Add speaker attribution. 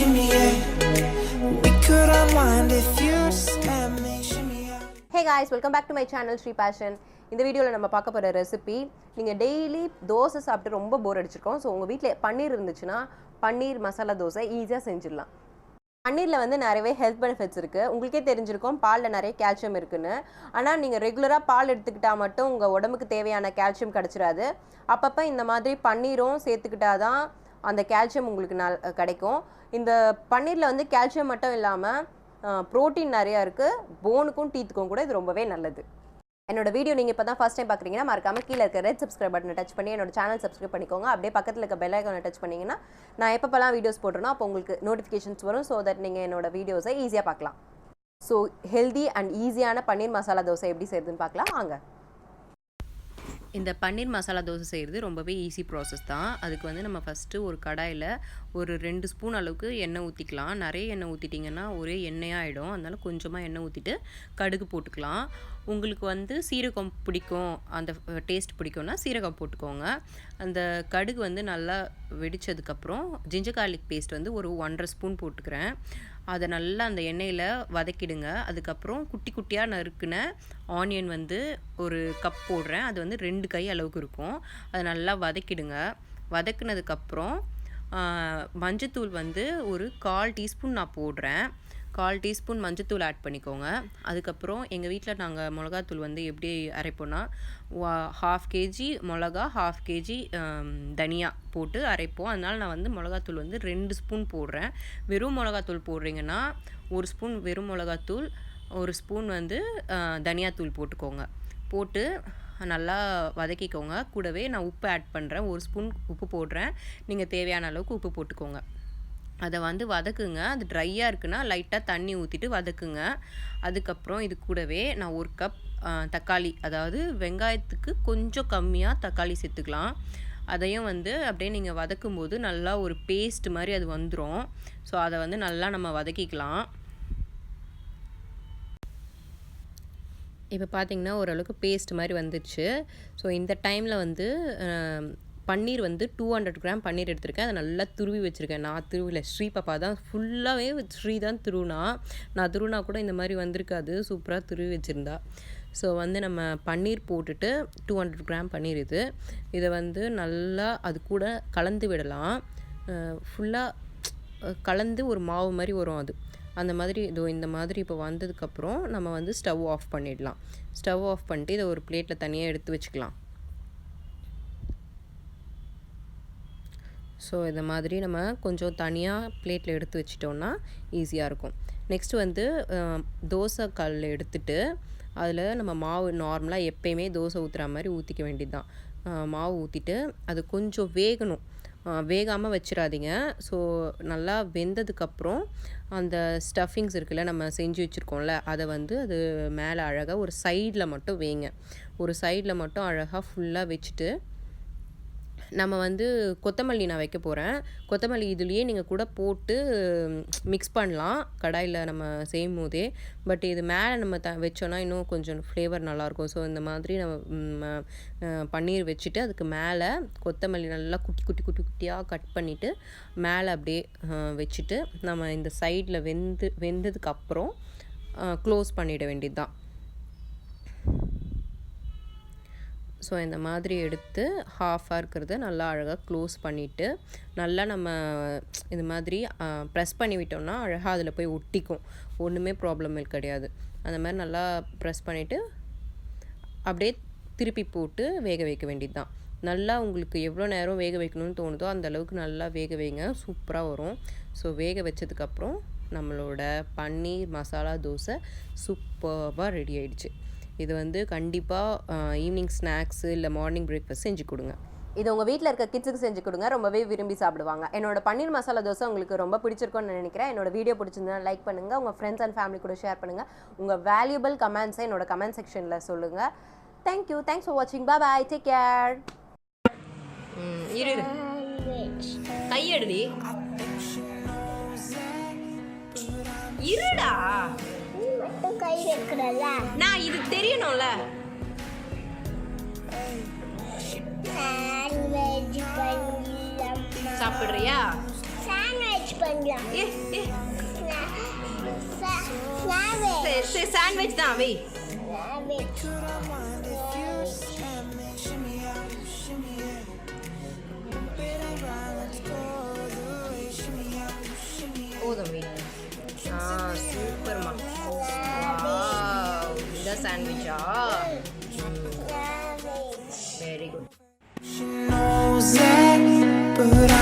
Speaker 1: shimmy yeah. We could unwind if you just let me shimmy yeah.
Speaker 2: Hey guys, welcome back to my channel Shree Passion. இந்த வீடியோவில் நம்ம பார்க்க போகிற recipe, நீங்கள் daily dosa சாப்பிட்டு ரொம்ப போர் அடிச்சிருக்கோம். ஸோ உங்கள் வீட்டில் பன்னீர் இருந்துச்சுன்னா பன்னீர் மசாலா தோசை ஈஸியாக செஞ்சிடலாம். பன்னீரில் வந்து நிறையவே ஹெல்த் பெனிஃபிட்ஸ் இருக்குது. உங்களுக்கே தெரிஞ்சிருக்கும் பாலில் நிறைய கால்சியம் இருக்குன்னு. ஆனால் நீங்கள் ரெகுலராக பால் எடுத்துக்கிட்டால் மட்டும் உங்கள் உடம்புக்கு தேவையான கால்சியம் கிடச்சிடாது. அப்பப்போ இந்த மாதிரி பன்னீரும் சேர்த்துக்கிட்டா தான் அந்த கால்சியம் உங்களுக்கு கிடைக்கும். இந்த பன்னீரில் வந்து கால்சியம் மட்டும் இல்லாமல் ப்ரோட்டீன் நிறையா இருக்குது. போனுக்கும் டீத்துக்கும் கூட இது ரொம்பவே நல்லது. என்னோட வீடியோ நீங்கள் இப்போ தான் ஃபஸ்ட் டைம் பார்க்குறீங்கன்னா மறக்காமல் கீழே இருக்க ரெட் சப்ஸ்கிரைப் பட்டனை டச் பண்ணி என்னோட சேனல் சப்ஸ்கிரைப் பண்ணிக்கோங்க. அப்படியே பக்கத்தில் இருக்க பெல் ஐக்கானை டச் பண்ணிங்கன்னா நான் எப்பப்போலாம் வீடியோஸ் போடுறேனோ அப்போ உங்களுக்கு நோட்டிஃபிகேஷன்ஸ் வரும். ஸோ தட் நீங்கள் என்னோட வீடியோஸை ஈஸியாக பார்க்கலாம். ஸோ ஹெல்தி அண்ட் ஈஸியான பன்னீர் மசாலா தோசை எப்படி செய்யுதுன்னு பார்க்கலாம் வாங்க. இந்த பன்னீர் மசாலா தோசை செய்கிறது ரொம்பவே ஈஸி ப்ராசஸ் தான். அதுக்கு வந்து நம்ம ஃபஸ்ட்டு ஒரு கடாயில் ஒரு 2 ஸ்பூன் அளவுக்கு எண்ணெய் ஊற்றிக்கலாம். நிறைய எண்ணெய் ஊற்றிட்டிங்கன்னா ஒரே எண்ணெயாக ஆகிடும். அதனால கொஞ்சமாக எண்ணெய் ஊற்றிட்டு கடுகு போட்டுக்கலாம். உங்களுக்கு வந்து சீரகம் பிடிக்கும், அந்த டேஸ்ட் பிடிக்கும்னா சீரகம் போட்டுக்கோங்க. அந்த கடுகு வந்து நல்லா வெடித்ததுக்கப்புறம் ஜிஞ்சர் கார்லிக் பேஸ்ட் வந்து ஒரு 1.5 ஸ்பூன் போட்டுக்கிறேன். அதை நல்லா அந்த எண்ணெயில் வதக்கிடுங்க. அதுக்கப்புறம் குட்டி குட்டியாக நறுக்குன ஆனியன் வந்து ஒரு கப் போடுறேன். அது வந்து 2 கை அளவுக்கு இருக்கும். அதை நல்லா வதக்கிடுங்க. வதக்குனதுக்கப்புறம் மஞ்சத்தூள் வந்து ஒரு 1/4 டீஸ்பூன் நான் போடுறேன். 1/4 டீஸ்பூன் மஞ்சத்தூள் ஆட் பண்ணிக்கோங்க. அதுக்கப்புறம் எங்கள் வீட்டில் நாங்கள் மிளகாத்தூள் வந்து எப்படி அரைப்போன்னா 1/2 kg மிளகா 1/2 kg தனியா போட்டு அரைப்போம். அதனால் நான் வந்து மிளகாத்தூள் வந்து 2 ஸ்பூன் போடுறேன். வெறும் மிளகாத்தூள் போடுறீங்கன்னா 1 ஸ்பூன் வெறும் மிளகாத்தூள், 1 ஸ்பூன் வந்து தனியாத்தூள் போட்டுக்கோங்க. போட்டு நல்லா வதக்கிக்கோங்க. கூடவே நான் உப்பு ஆட் பண்ணுறேன். 1 ஸ்பூன் உப்பு போடுறேன். நீங்கள் தேவையான அளவுக்கு உப்பு போட்டுக்கோங்க. அதை வந்து வதக்குங்க. அது ட்ரையாக இருக்குன்னா லைட்டாக தண்ணி ஊற்றிட்டு வதக்குங்க. அதுக்கப்புறம் இது கூடவே நான் 1 கப் தக்காளி, அதாவது வெங்காயத்துக்கு கொஞ்சம் கம்மியாக தக்காளி சேர்த்துக்கலாம். அதையும் வந்து அப்படியே நீங்கள் வதக்கும்போது நல்லா ஒரு பேஸ்ட் மாதிரி அது வந்துடும். ஸோ அதை வந்து நல்லா நம்ம வதக்கிக்கலாம். இப்போ பார்த்திங்கன்னா ஓரளவுக்கு பேஸ்ட் மாதிரி வந்துடுச்சு. ஸோ இந்த டைமில் வந்து பன்னீர் வந்து 200 கிராம் பன்னீர் எடுத்திருக்கேன். அதை நல்லா துருவி வச்சுருக்கேன். நான் துருவில ஸ்ரீ பாப்பா தான் ஃபுல்லாகவே ஸ்ரீ தான் துருவினா. நான் துருவினா கூட இந்த மாதிரி வந்திருக்காது. சூப்பராக துருவி வச்சுருந்தா. ஸோ வந்து நம்ம பன்னீர் போட்டுட்டு 200 கிராம் பன்னீர் இதை வந்து நல்லா அது கூட கலந்து விடலாம். ஃபுல்லாக கலந்து ஒரு மாவு மாதிரி வரும் அது. அந்த மாதிரி இந்த மாதிரி இப்போ வந்ததுக்கப்புறம் நம்ம வந்து ஸ்டவ் ஆஃப் பண்ணிடலாம். ஸ்டவ் ஆஃப் பண்ணிட்டு இதை ஒரு பிளேட்டில் தனியாக எடுத்து வச்சுக்கலாம். ஸோ இந்த மாதிரி நம்ம கொஞ்சம் தனியாக பிளேட்டில் எடுத்து வச்சிட்டோன்னா ஈஸியாக இருக்கும். நெக்ஸ்ட்டு வந்து தோசை கல் எடுத்துட்டு அதில் நம்ம மாவு நார்மலாக எப்பயுமே தோசை ஊற்றுற மாதிரி ஊற்றிக்க வேண்டியது தான். மாவு ஊற்றிட்டு அது கொஞ்சம் வேகணும். வேகாமல் வச்சிடாதீங்க. ஸோ நல்லா வெந்ததுக்கப்புறம் அந்த ஸ்டஃபிங்ஸ் இருக்குல்ல, நம்ம செஞ்சு வச்சுருக்கோம்ல, அதை வந்து அது மேலே அழகாக ஒரு சைடில் மட்டும் வைங்க. ஒரு சைடில் மட்டும் அழகாக ஃபுல்லாக வச்சுட்டு நம்ம வந்து கொத்தமல்லி நான் வைக்க போகிறேன். கொத்தமல்லி இதுலேயே நீங்கள் கூட போட்டு மிக்ஸ் பண்ணலாம் கடாயில் நம்ம செய்யும் போதே. பட் இது மேலே நம்ம வச்சோன்னா இன்னும் கொஞ்சம் ஃப்ளேவர் நல்லாயிருக்கும். ஸோ இந்த மாதிரி நம்ம பன்னீர் வச்சுட்டு அதுக்கு மேலே கொத்தமல்லி நல்லா குட்டி குட்டி குட்டி குட்டியாக கட் பண்ணிவிட்டு மேலே அப்படியே வச்சுட்டு நம்ம இந்த சைடில் வெந்ததுக்கப்புறம் க்ளோஸ் பண்ணிட வேண்டியது தான். ஸோ இந்த மாதிரி எடுத்து ஹாஃபாக இருக்கிறத நல்லா அழகாக க்ளோஸ் பண்ணிவிட்டு நல்லா நம்ம இது மாதிரி ப்ரெஸ் பண்ணி விட்டோம்னா அழகாக அதில் போய் ஒட்டிக்கும். ஒன்றுமே ப்ராப்ளம் கிடையாது. அந்த மாதிரி நல்லா ப்ரெஸ் பண்ணிவிட்டு அப்படியே திருப்பி போட்டு வேக வைக்க வேண்டியது தான். நல்லா உங்களுக்கு எவ்வளோ நேரம் வேக வைக்கணும்னு தோணுதோ அந்த அளவுக்கு நல்லா வேக வைங்க. சூப்பராக வரும். ஸோ வேக வச்சதுக்கப்புறம் நம்மளோட பன்னீர் மசாலா தோசை சூப்பராக ரெடி ஆகிடுச்சு. இது வந்து கண்டிப்பாக ஈவினிங் ஸ்நாக்ஸு இல்லை மார்னிங் பிரேக்ஃபாஸ்ட் செஞ்சு கொடுங்க. இது உங்கள் வீட்டில் இருக்க கிட்ஸுக்கு செஞ்சு கொடுங்க. ரொம்பவே விரும்பி சாப்பிடுவாங்க. என்னோட பன்னீர் மசாலா தோசை உங்களுக்கு ரொம்ப பிடிச்சிருக்கும்னு நினைக்கிறேன். என்னோட வீடியோ பிடிச்சிருந்தா லைக் பண்ணுங்கள். உங்கள் ஃப்ரெண்ட்ஸ் அண்ட் ஃபேமிலி கூட ஷேர் பண்ணுங்கள். உங்கள் வேல்யூபிள் கமெண்ட்ஸை என்னோட கமெண்ட் செக்ஷனில் சொல்லுங்கள். தேங்க்யூ. தேங்க்ஸ் ஃபார் வாட்சிங். Bye bye. Take care. கையெடுடி இருடா.
Speaker 3: கை வைக்கிறல்ல,
Speaker 2: நான் இது தெரியணும்ல.
Speaker 3: சாண்ட்விச் பண்ணி
Speaker 2: சாப்பிடுறியா?
Speaker 3: சாண்ட்விச் பண்ணலாம்
Speaker 2: ஏ ஏ
Speaker 3: சாண்ட்விச்
Speaker 2: சரி சாண்ட்விச் தான் வை. போதும் வை. சூப்பர்மா. இந்த சாண்ட்விச்சா very good.
Speaker 1: She knows that, but